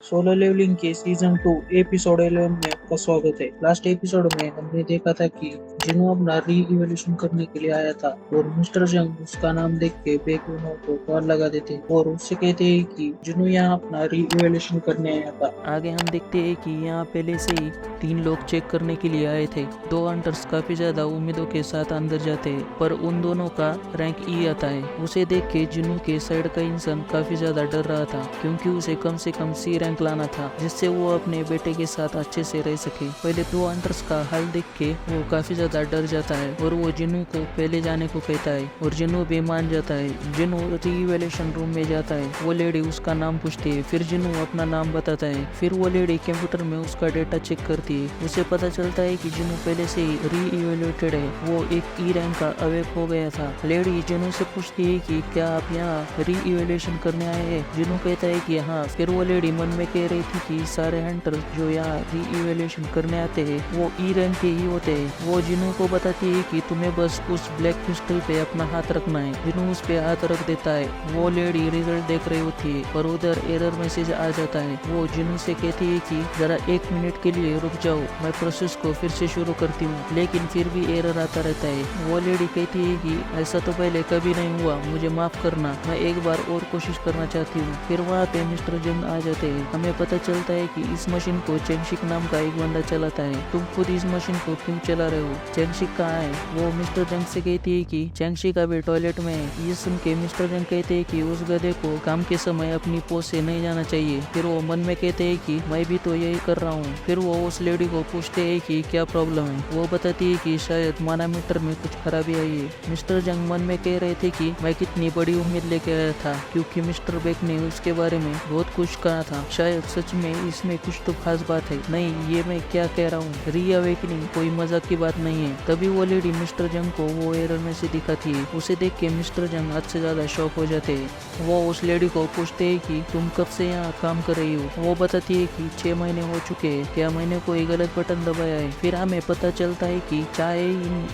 Solo levelling के season 2 episode 11 में आपका स्वागत है। लास्ट एपिसोड में हमने देखा था कि जिनो अपना री इवोल्यूशन करने के लिए आया था और मिस्टर जंग उसका नाम देख के बेकुनो को कॉल लगा देते और उससे कहते हैं कि जिनो यहाँ अपना री इवोल्यूशन करने आया था। आगे हम देखते हैं कि यहाँ पहले से ही 3 लोग चेक करने के लिए आए थे। 2 हंटर्स काफी ज्यादा उम्मीदों के साथ अंदर जाते हैं, पर उन दोनों का रैंक ई आता है। उसे देख के जिन्नू के साइड का इंसान काफी ज्यादा डर रहा था, क्योंकि उसे कम से कम सी रैंक लाना था, जिससे वो अपने बेटे के साथ अच्छे से रह सके। पहले 2 हंटर्स का हाल देख के वो काफी ज्यादा डर जाता है और वो जिन्नू को पहले जाने को कहता है और जिन्नू भी मान जाता है। जिन्नू रीवैल्यूएशन रूम में जाता है। वो लेडी उसका नाम पूछती है, फिर जिन्नू अपना नाम बताता है। फिर वो लेडी कंप्यूटर में उसका डेटा चेक करती है। उसे पता चलता है कि जिन्नू पहले से ही री-इवैल्यूएटेड है। वो एक ई रैंक का अवेक हो गया था। लेडी जिन्नू से पूछती है कि क्या आप यहाँ री-इवैल्यूएशन करने आए हैं? जिन्नू कहता है कि हाँ। फिर वो लेडी मन में कह रही थी कि सारे हंटर जो यहाँ री-इवैल्यूएशन करने आते हैं वो ई रैंक के ही होते हैं। वो जिन्नू को बताती है कि तुम्हें बस उस ब्लैक क्रिस्टल पे अपना हाथ रखना है। जिन्नू उस पे हाथ रख देता है। वो लेडी रिजल्ट देख रही होती है, पर उधर एरर मैसेज आ जाता है। वो जिन्नू से कहती है कि जरा 1 मिनट के लिए रुक जाओ, मैं प्रोसेस को फिर से शुरू करती हूँ, लेकिन फिर भी एरर आता रहता है। वो लेडी कहती है कि ऐसा तो पहले कभी नहीं हुआ, मुझे माफ करना, मैं एक बार और कोशिश करना चाहती हूँ। फिर वहाँ पे मिस्टर जंग आ जाते हैं। हमें पता चलता है कि इस मशीन को चेंगशिक नाम का एक बंदा चलाता है। तुम खुद इस मशीन को क्यों चला रहे हो? चेंगशिक कहाँ है? वो मिस्टर जंग से कहती है कि चेंगशिक अभी टॉयलेट में है। ये सुन के मिस्टर जंग कहते हैं कि उस गधे को काम के समय अपनी पोस्ट से नहीं जाना चाहिए। फिर वो मन में कहते हैं कि मैं भी तो यही कर रहा हूँ। फिर वो उस लेडी को पूछते हैं कि क्या प्रॉब्लम है। वो बताती है कि शायद मानामीटर में कुछ खराबी आई है। मिस्टर जंग मन में कह रहे थे कि मैं कितनी बड़ी उम्मीद लेके आया था, क्योंकि मिस्टर बेक ने उसके बारे में बहुत कुछ कहा था। शायद सच में इसमें कुछ तो खास बात है। नहीं, ये मैं क्या कह रहा हूँ, री-अवेकनिंग कोई मजाक की बात नहीं है। तभी वो लेडी मिस्टर जंग को वो एरर में से दिखाती है। उसे देख के मिस्टर जंग हद से ज्यादा शॉक हो जाते हैं। वो उस लेडी को पूछते हैं कि तुम कब से यहाँ काम कर रही हो? वो बताती है कि 6 महीने हो चुके हैं। क्या मैंने कोई गलत बटन दबाया है? फिर हमें पता चलता है कि चाहे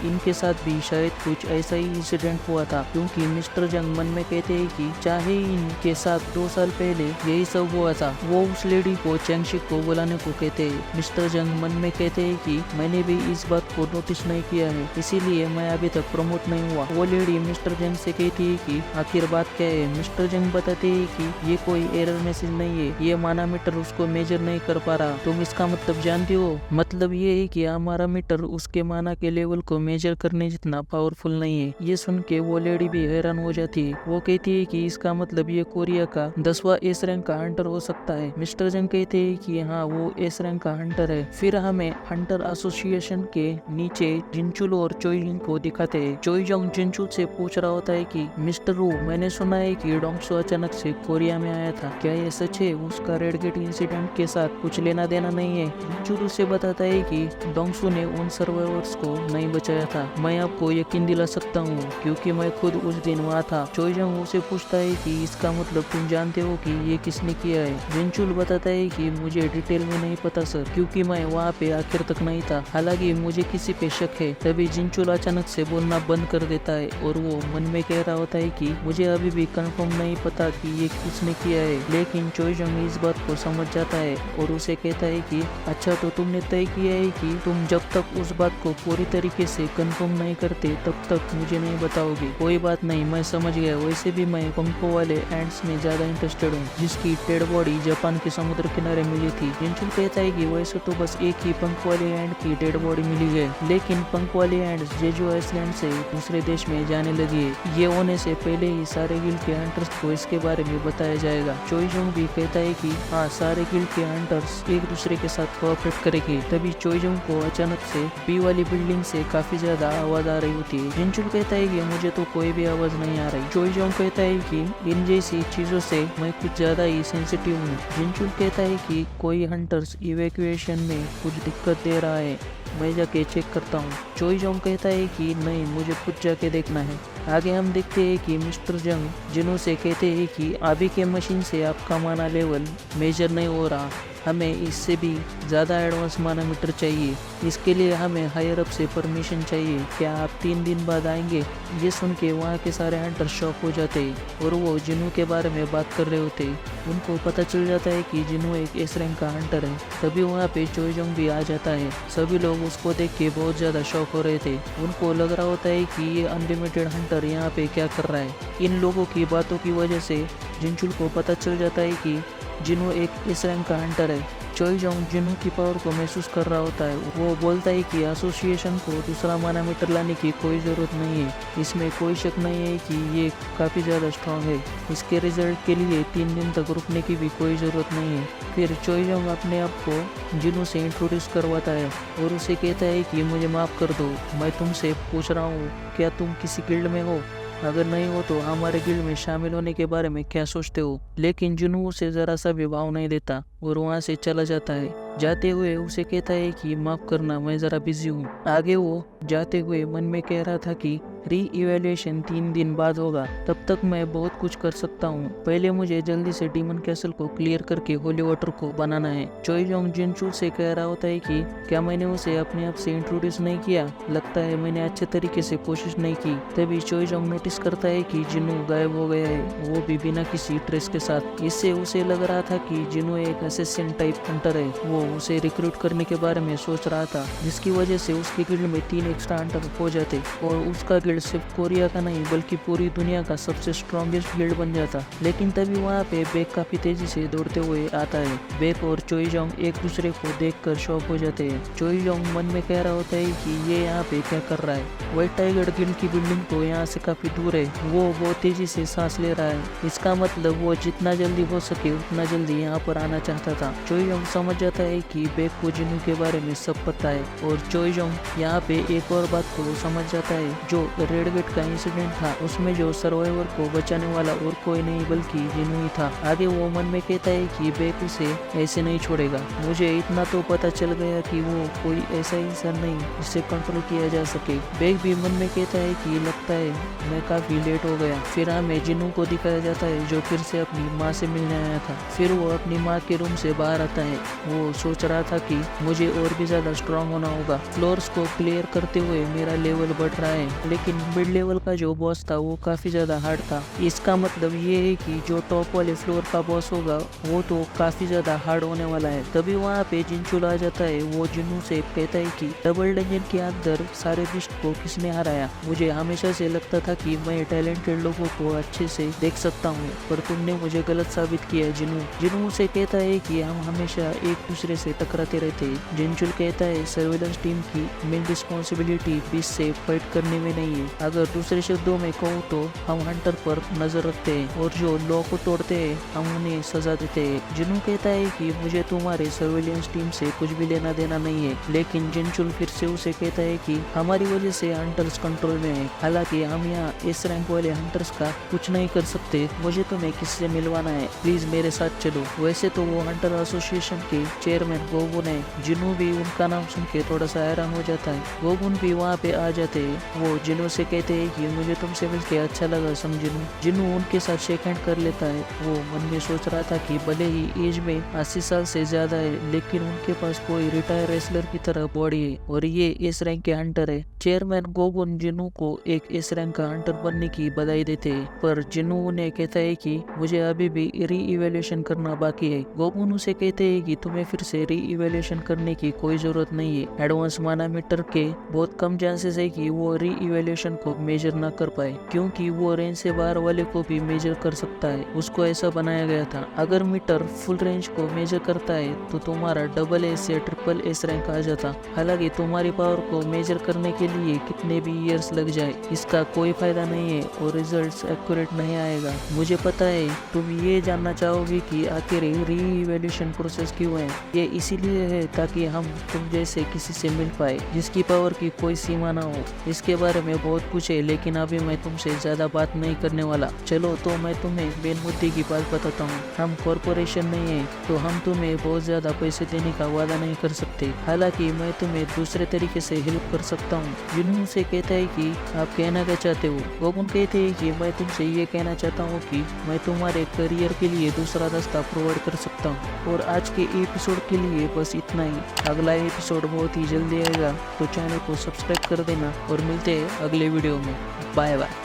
इनके साथ भी शायद कुछ ऐसा ही इंसिडेंट हुआ था, क्योंकि मिस्टर जंग मन में कहते हैं कि चाहे इनके साथ 2 साल पहले यही सब हुआ था। वो उस लेडी को चेंगशिक को बुलाने को कहते हैं। मिस्टर जंग मन में कहते हैं कि मैंने भी इस बात को नोटिस नहीं किया है, इसीलिए मैं अभी तक प्रमोट नहीं हुआ। वो लेडी मिस्टर जंग से कहती है कि आखिर बात क्या है? मिस्टर जंग बताते हैं कि ये कोई एरर मैसेज नहीं है, ये मानामीटर उसको मेजर नहीं कर पा रहा। तुम इसका मतलब जानती हो? मतलब ये है कि हमारा मीटर उसके माना के लेवल को मेजर करने जितना पावरफुल नहीं है। ये सुन के वो लेडी भी हैरान हो जाती है। वो कहती है कि इसका मतलब ये कोरिया का 10वां एस रैंक का हंटर हो सकता है। मिस्टर जंग कहते हैं कि हाँ, वो एस रैंक का हंटर है। फिर हमें हंटर एसोसिएशन के नीचे जिनचुल और चोइजंग को दिखाते हैं। चोइजंग जिनचुल से पूछ रहा होता है कि मिस्टर वू, मैंने सुना है कि डोंगसू अचानक से कोरिया में आया था, क्या ये सच है? उसका रेड गेट इंसिडेंट के साथ कुछ लेना देना नहीं है। जिनचुल उसे बताता है कि डोंगसू ने उन सर्वाइवर्स को नहीं बचाया था। मैं आपको यकीन दिला सकता हूँ, क्योंकि मैं खुद उस दिन वहाँ था। चोइजंग उसे पूछता है कि इसका मतलब तुम जानते हो कि ये किसने किया है? जिनचुल बताता है कि मुझे डिटेल में नहीं पता सर, क्योंकि मैं वहाँ पे आखिर तक नहीं था। हालांकि मुझे किसी पे शक है। तभी जिनचुल अचानक से बोलना बंद कर देता है और वो मन में कह रहा होता है कि मुझे अभी भी कंफर्म नहीं पता कि ये किसने किया है। लेकिन चोइजंग इस बात को समझ जाता है और उसे कहता है कि अच्छा, तो तुमने तय किया है कि तुम जब तक उस बात को पूरी तरीके से कंफर्म नहीं करते तब तक मुझे नहीं बताओगे। कोई बात नहीं, मैं समझ गया। वैसे भी मैं पंखों वाले एंड्स में ज्यादा इंटरेस्टेड हूँ, जिसकी डेड बॉडी जापान के समुद्र किनारे मिली थी। जिनचुल कहता है कि वैसे तो बस एक ही पंख वाले एंड की डेड बॉडी मिली है, लेकिन पंख वाले एंड जेजू आइसलैंड से दूसरे देश में जाने लगी है। ये होने से पहले ही सारे गिल्ड के हंटर्स को इसके बारे में बताया जाएगा। चोइजंग भी कहता है कि हाँ, सारे गिल्ड के हंटर्स एक दूसरे के साथ कोऑपरेट करेंगे। तभी चोइजंग को अचानक से बी वाली बिल्डिंग से काफी ज्यादा आवाज आ रही होती है। जिनचुल कहता है कि मुझे तो कोई भी आवाज नहीं आ रही। चोइजंग कहता है कि इन जैसी चीजों से मैं कुछ ज्यादा ही सेंसिटिव हूँ। जिनचुल कहता है कि कोई हंटर्स इवैक्यूएशन में कुछ दिक्कत दे रहा है, मैं जाके चेक करता हूँ। चोइजंग कहता है कि नहीं, मुझे खुद जाके देखना है। आगे हम देखते हैं कि मिस्टर जंग जिन्हों से कहते हैं कि अभी के मशीन से आपका माना लेवल मेजर नहीं हो रहा। हमें इससे भी ज़्यादा एडवांस मानामीटर चाहिए। इसके लिए हमें हायर अप से परमिशन चाहिए, क्या आप 3 दिन बाद आएंगे? ये सुन के वहाँ के सारे हंटर शॉक हो जाते और वो जिनू के बारे में बात कर रहे होते। उनको पता चल जाता है कि जिनू एक एस रैंक का हंटर है। तभी वहाँ पे चोईजोंग भी आ जाता है। सभी लोग उसको देख के बहुत ज़्यादा शॉक हो रहे थे। उनको लग रहा होता है कि ये अनलिमिटेड हंटर यहाँ पे क्या कर रहा है। इन लोगों की बातों की वजह से जिनचुल को पता चल जाता है कि जिनू एक एस रैंक का हंटर है। चोईजोंग जिनू की पावर को महसूस कर रहा होता है। वो बोलता है कि एसोसिएशन को दूसरा मानामीटर लाने की कोई ज़रूरत नहीं है। इसमें कोई शक नहीं है कि ये काफ़ी ज़्यादा स्ट्रांग है। इसके रिजल्ट के लिए 3 दिन तक रुकने की भी कोई ज़रूरत नहीं है। फिर चोईजोंग अपने आप को जिनू से इंट्रोड्यूस करवाता है और उसे कहता है कि मुझे माफ़ कर दो, मैं तुमसे पूछ रहा हूँ क्या तुम किसी गिल्ड में हो? अगर नहीं हो तो हमारे गिल्ड में शामिल होने के बारे में क्या सोचते हो? लेकिन जुनू उसे जरा सा भी भाव नहीं देता और वहाँ से चला जाता है। जाते हुए उसे कहता है कि माफ़ करना, मैं ज़रा बिजी हूँ। आगे वो जाते हुए मन में कह रहा था कि री इवेल्युएशन 3 दिन बाद होगा, तब तक मैं बहुत कुछ कर सकता हूँ। पहले मुझे जल्दी से डीमन कैसल को क्लियर करके होली वाटर को बनाना है। चोईजोंग जिनचू से कह रहा होता है कि क्या मैंने उसे अपने आप से इंट्रोड्यूस नहीं किया? लगता है मैंने अच्छे तरीके से कोशिश नहीं की। तभी चोईजोंग नोटिस करता है कि जिनू गायब हो गया है, वो भी बिना किसी ट्रेस के साथ। इससे उसे लग रहा था कि जिनू एक असिस्टेंट टाइप हंटर है। वो उसे रिक्रूट करने के बारे में सोच रहा था, जिसकी वजह से उसके गिल्ड में 3 एक्स्ट्रा हंटर हो जाते और उसका गिल्ड सिर्फ कोरिया का नहीं बल्कि पूरी दुनिया का सबसे स्ट्रॉन्गेस्ट गिल्ड बन जाता। लेकिन तभी वहाँ पे बेक काफी तेजी से दौड़ते हुए आता है। बेक और चोईजोंग एक दूसरे को देखकर शॉक हो जाते हैं। चोईजोंग मन में कह रहा होता है कि ये यहाँ पे क्या कर रहा है। व्हाइट टाइगर गिल्ड की बिल्डिंग तो यहाँ से काफी दूर है। वो बहुत तेजी से सांस ले रहा है। इसका मतलब वो जितना जल्दी हो सके उतना जल्दी यहाँ पर आना चाहता था। चोईजोंग समझ जाता है कि बेक को जिनू के बारे में सब पता है और चोईजोंग यहाँ पे एक और बात को समझ जाता है, जो रेड गेट का इंसिडेंट था उसमें जो सर्वाइवर को बचाने वाला और कोई नहीं बल्कि जिनू ही था। आगे वो मन में कहता है कि बेक उसे ऐसे नहीं छोड़ेगा। मुझे इतना तो पता चल गया कि वो कोई ऐसा इंसान नहीं जिसे कंट्रोल किया जा सके। बेक भी मन में कहता है कि लगता है मैं काफी लेट हो गया। फिर हमें जिनू को दिखाया जाता है जो फिर से अपनी माँ से मिलने आया था। फिर वो अपनी माँ के रूम से बाहर आता है। वो सोच रहा था कि मुझे और भी ज्यादा स्ट्रांग होना होगा। फ्लोर्स को क्लियर करते हुए मेरा लेवल बढ़ रहा है, लेकिन मिड लेवल का जो बॉस था वो काफी ज्यादा हार्ड था। इसका मतलब ये है कि जो टॉप वाले फ्लोर का बॉस होगा वो तो काफी ज्यादा हार्ड होने वाला है। तभी वहाँ पे जिनचुल आ जाता है। वो जिनू से कहता है कि डबल डंजन के अंदर सारे बिस्ट को किसने हराया? मुझे हमेशा से लगता था कि मैं टैलेंटेड लोगों को अच्छे से देख सकता हूँ, पर तुमने मुझे गलत साबित किया है जिनू। जिनू से कहता है कि हम हमेशा एक दूसरे से टकराते रहते। जिनचुल कहता है सर्वेलेंस टीम की मेन रिस्पॉन्सिबिलिटी बीस से फाइट करने में नहीं है। अगर दूसरे शब्दों में कहूँ तो हम हंटर पर नजर रखते हैं और जो लॉ को तोड़ते हैं हम उन्हें सजा देते हैं। जिनू कहता है कि मुझे तुम्हारे सर्वेलेंस टीम से कुछ भी लेना देना नहीं है। लेकिन जिनचुल फिर से उसे कहता है कि हमारी वजह से हंटर्स कंट्रोल में है। हालांकि हम यहाँ इस रैंक वाले हंटर्स का कुछ नहीं कर सकते। मुझे तुम्हें किससे मिलवाना है, प्लीज मेरे साथ चलो। वैसे तो वो हंटर एसोसिएशन के चेयरमैन गोगुन है। जिनू भी उनका नाम सुन के थोड़ा सा हैरान हो जाता है। गोगुन भी वहाँ पे आ जाते हैं। वो जिनू से कहते हैं कि मुझे तुमसे मिलके अच्छा लगा समझिनू। जिनू उनके साथ शेक हैंड कर लेता है। वो मन में सोच रहा था कि भले ही एज में 80 साल से ज्यादा है, लेकिन उनके पास कोई रिटायर रेसलर की तरह बॉडी है और ये इस रैंक के हंटर है। चेयरमैन गोगुन जिनू को एक इस रैंक का हंटर बनने की बधाई देते हैं, पर जिनू उन्हें कहता है कि मुझे अभी भी री इवेल्युएशन करना बाकी है। गोगुन उसे कहते हैं कि तुम्हें फिर से री इवेल्युएशन करने की कोई जरूरत नहीं है। एडवांस मानामीटर के बहुत कम चांसेस है कि वो री इवेल्युएशन को मेजर न कर पाए, क्योंकि वो रेंज से बाहर वाले को भी मेजर कर सकता है। उसको ऐसा बनाया गया था। अगर मीटर फुल रेंज को मेजर करता है तो तुम्हारा डबल एस या ट्रिपल एस रैंक आ जाता। हालांकि तुम्हारी पावर को मेजर करने के लिए कितने भी ईयर्स लग जाए इसका कोई फायदा नहीं है और रिजल्ट्स एक्यूरेट नहीं आएगा। मुझे पता है तुम ये जानना चाहोगे कि आखिर री इवेल्युएशन प्रोसेस क्यों है। ये इसीलिए है ताकि हम तुम जैसे किसी से मिल पाए जिसकी पावर की कोई सीमा ना हो। इसके बारे में बहुत कुछ है, लेकिन अभी मैं तुमसे ज्यादा बात नहीं करने वाला। चलो तो मैं तुम्हें मेन मुद्दे की बात बताता हूँ। हम कॉरपोरेशन नहीं है तो हम तुम्हें बहुत ज्यादा पैसे देने का वादा नहीं कर सकते। हालांकि मैं तुम्हें दूसरे तरीके से हेल्प कर सकता हूँ। जिनू से कहता है कि आप कहना क्या चाहते हो। गोगुन कहते हैं कि मैं तुमसे ये कहना चाहता हूँ कि मैं तुम्हारे करियर के लिए दूसरा रास्ता प्रोवाइड कर सकता और आज के एपिसोड के लिए बस इतना ही। अगला एपिसोड बहुत ही जल्दी आएगा, तो चैनल को सब्सक्राइब कर देना और मिलते हैं अगले वीडियो में। Bye bye.